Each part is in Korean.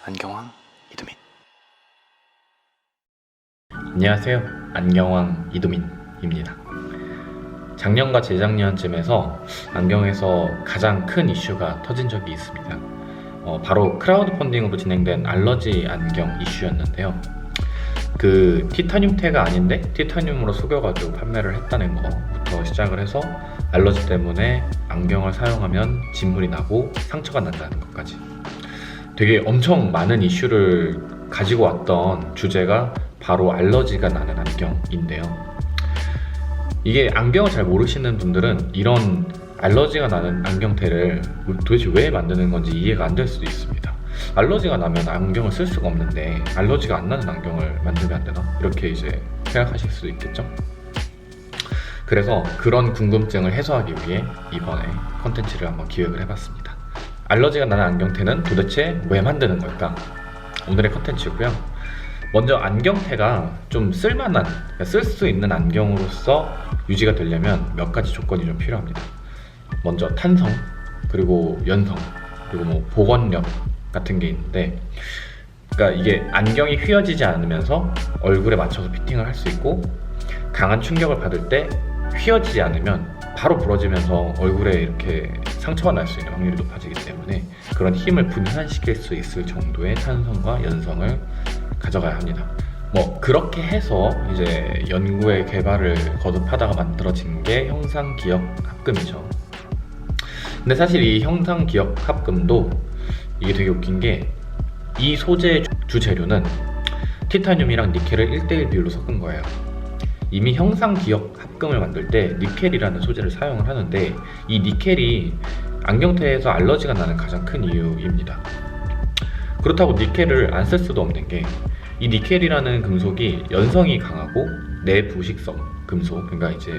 안경왕 이두민. 안녕하세요. 안경왕 이두민입니다. 작년과 재작년쯤에서 안경에서 가장 큰 이슈가 터진 적이 있습니다. 바로 크라우드 펀딩으로 진행된 알러지 안경 이슈였는데요. 그 티타늄테가 아닌데 티타늄으로 속여가지고 판매를 했다는 것부터 시작을 해서 알러지 때문에 안경을 사용하면 진물이 나고 상처가 난다는 것까지 되게 엄청 많은 이슈를 가지고 왔던 주제가 바로 알러지가 나는 안경인데요. 이게 안경을 잘 모르시는 분들은 이런 알러지가 나는 안경테를 도대체 왜 만드는 건지 이해가 안 될 수도 있습니다. 알러지가 나면 안경을 쓸 수가 없는데 알러지가 안 나는 안경을 만들면 안 되나? 이렇게 이제 생각하실 수도 있겠죠. 그래서 그런 궁금증을 해소하기 위해 이번에 컨텐츠를 한번 기획을 해봤습니다. 알러지가 나는 안경테는 도대체 왜 만드는 걸까? 오늘의 컨텐츠고요. 먼저 안경테가 좀 쓸만한, 쓸 수 있는 안경으로서 유지가 되려면 몇 가지 조건이 좀 필요합니다. 먼저 탄성, 그리고 연성, 그리고 뭐 보건력 같은 게 있는데, 그러니까 이게 안경이 휘어지지 않으면서 얼굴에 맞춰서 피팅을 할 수 있고, 강한 충격을 받을 때 휘어지지 않으면 바로 부러지면서 얼굴에 이렇게 상처가 날 수 있는 확률이 높아지기 때문에 그런 힘을 분산시킬 수 있을 정도의 탄성과 연성을 가져가야 합니다. 뭐 그렇게 해서 이제 연구의 개발을 거듭하다가 만들어진 게 형상기억 합금이죠. 근데 사실 이 형상기억 합금도 이게 되게 웃긴 게 이 소재의 주재료는 티타늄이랑 니켈을 1:1 비율로 섞은 거예요. 이미 형상기억 합금을 만들 때 니켈이라는 소재를 사용을 하는데 이 니켈이 안경테에서 알러지가 나는 가장 큰 이유입니다. 그렇다고 니켈을 안 쓸 수도 없는 게 이 니켈이라는 금속이 연성이 강하고 내부식성 금속, 그러니까 이제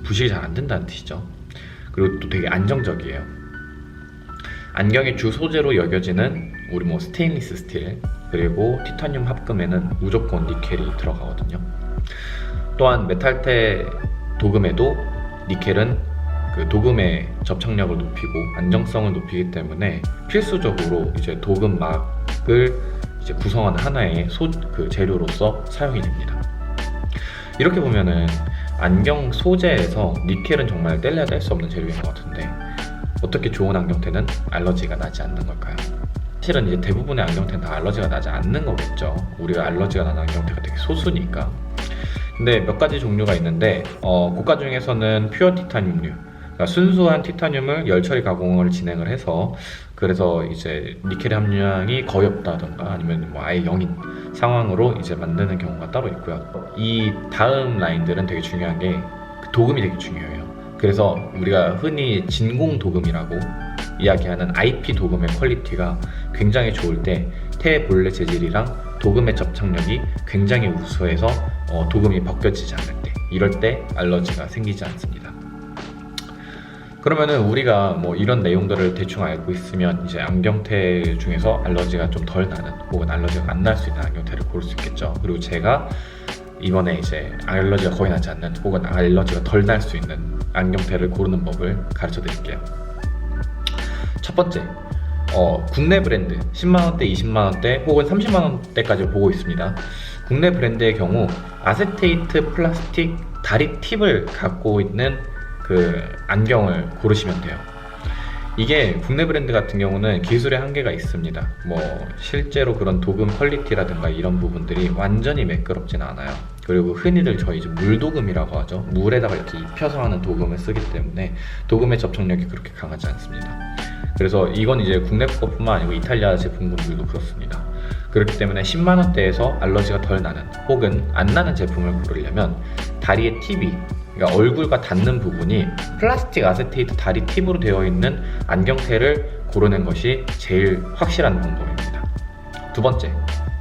부식이 잘 안 된다는 뜻이죠. 그리고 또 되게 안정적이에요. 안경의 주 소재로 여겨지는 우리 뭐 스테인리스 스틸 그리고 티타늄 합금에는 무조건 니켈이 들어가거든요. 또한 메탈테 도금에도 니켈은 그 도금의 접착력을 높이고 안정성을 높이기 때문에 필수적으로 이제 도금막을 이제 구성하는 하나의 그 재료로서 사용이 됩니다. 이렇게 보면은 안경 소재에서 니켈은 정말 뗄래야 뗄 수 없는 재료인 것 같은데 어떻게 좋은 안경테는 알러지가 나지 않는 걸까요? 사실은 이제 대부분의 안경테는 다 알러지가 나지 않는 거겠죠. 우리가 알러지가 나는 안경테가 되게 소수니까. 근데 몇 가지 종류가 있는데 고가 중에서는 퓨어 티타늄류, 그러니까 순수한 티타늄을 열 처리 가공을 진행을 해서 그래서 이제 니켈의 함유량이 거의 없다던가 아니면 뭐 아예 0인 상황으로 이제 만드는 경우가 따로 있고요. 이 다음 라인들은 되게 중요한 게 도금이 되게 중요해요. 그래서 우리가 흔히 진공 도금이라고 이야기하는 IP 도금의 퀄리티가 굉장히 좋을 때 태볼레 재질이랑 도금의 접착력이 굉장히 우수해서 도금이 벗겨지지 않을 때, 이럴 때 알러지가 생기지 않습니다. 그러면은 우리가 뭐 이런 내용들을 대충 알고 있으면 이제 안경테 중에서 알러지가 좀 덜 나는 혹은 알러지가 안 날 수 있는 안경테를 고를 수 있겠죠. 그리고 제가 이번에 이제 알러지가 거의 나지 않는 혹은 알러지가 덜 날 수 있는 안경테를 고르는 법을 가르쳐 드릴게요. 첫 번째, 국내 브랜드 10만원대, 20만원대 혹은 30만원대까지 보고 있습니다. 국내 브랜드의 경우 아세테이트 플라스틱 다리 팁을 갖고 있는 그 안경을 고르시면 돼요. 이게 국내 브랜드 같은 경우는 기술의 한계가 있습니다. 뭐 실제로 그런 도금 퀄리티라든가 이런 부분들이 완전히 매끄럽진 않아요. 그리고 흔히들 저희 이제 물도금이라고 하죠. 물에다가 이렇게 입혀서 하는 도금을 쓰기 때문에 도금의 접착력이 그렇게 강하지 않습니다. 그래서 이건 이제 국내 것뿐만 아니고 이탈리아 제품군들도 그렇습니다. 그렇기 때문에 10만원대에서 알러지가 덜 나는 혹은 안 나는 제품을 고르려면 다리의 팁이, 그러니까 얼굴과 닿는 부분이 플라스틱 아세테이트 다리 팁으로 되어 있는 안경테를 고르는 것이 제일 확실한 방법입니다. 두 번째,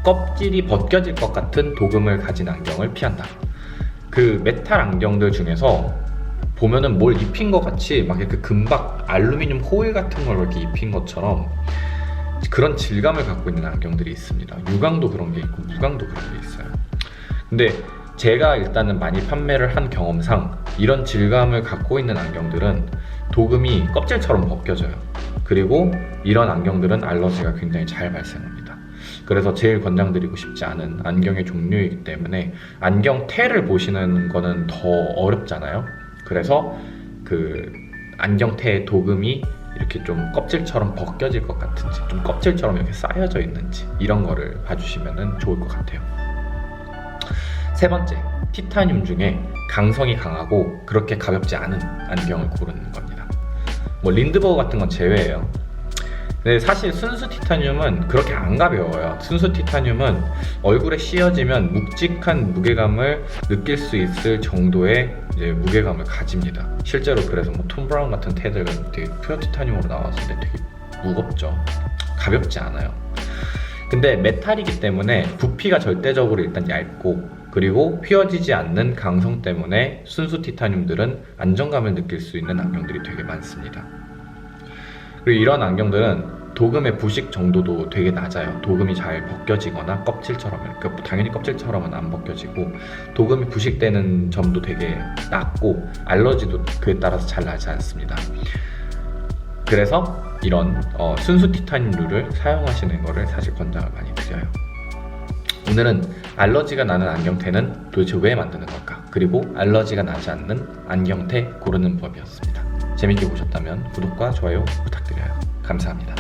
껍질이 벗겨질 것 같은 도금을 가진 안경을 피한다. 그 메탈 안경들 중에서 보면은 뭘 입힌 것 같이 막 이렇게 금박 알루미늄 호일 같은 걸 이렇게 입힌 것처럼 그런 질감을 갖고 있는 안경들이 있습니다. 유광도 그런 게 있고 무광도 그런 게 있어요. 근데 제가 일단은 많이 판매를 한 경험상 이런 질감을 갖고 있는 안경들은 도금이 껍질처럼 벗겨져요. 그리고 이런 안경들은 알러지가 굉장히 잘 발생합니다. 그래서 제일 권장드리고 싶지 않은 안경의 종류이기 때문에 안경테를 보시는 거는 더 어렵잖아요. 그래서 그 안경테의 도금이 이렇게 좀 껍질처럼 벗겨질 것 같은지, 좀 껍질처럼 이렇게 쌓여져 있는지, 이런 거를 봐주시면 좋을 것 같아요. 세 번째, 티타늄 중에 강성이 강하고 그렇게 가볍지 않은 안경을 고르는 겁니다. 뭐 린드버그 같은 건 제외예요. 근데 사실 순수 티타늄은 그렇게 안 가벼워요. 순수 티타늄은 얼굴에 씌어지면 묵직한 무게감을 느낄 수 있을 정도의 이제 무게감을 가집니다. 실제로 그래서 뭐 톰 브라운 같은 테들은 되게 퓨어 티타늄으로 나왔을 때 되게 무겁죠. 가볍지 않아요. 근데 메탈이기 때문에 부피가 절대적으로 일단 얇고, 그리고 휘어지지 않는 강성 때문에 순수 티타늄들은 안정감을 느낄 수 있는 안경들이 되게 많습니다. 그리고 이런 안경들은 도금의 부식 정도도 되게 낮아요. 도금이 잘 벗겨지거나 껍질처럼, 그러니까 당연히 껍질처럼은 안 벗겨지고, 도금이 부식되는 점도 되게 낮고, 알러지도 그에 따라서 잘 나지 않습니다. 그래서 이런 순수 티타늄류를 사용하시는 거를 사실 권장을 많이 드려요. 오늘은 알러지가 나는 안경테는 도대체 왜 만드는 걸까? 그리고 알러지가 나지 않는 안경테 고르는 법이었습니다. 재밌게 보셨다면 구독과 좋아요 부탁드려요. 감사합니다.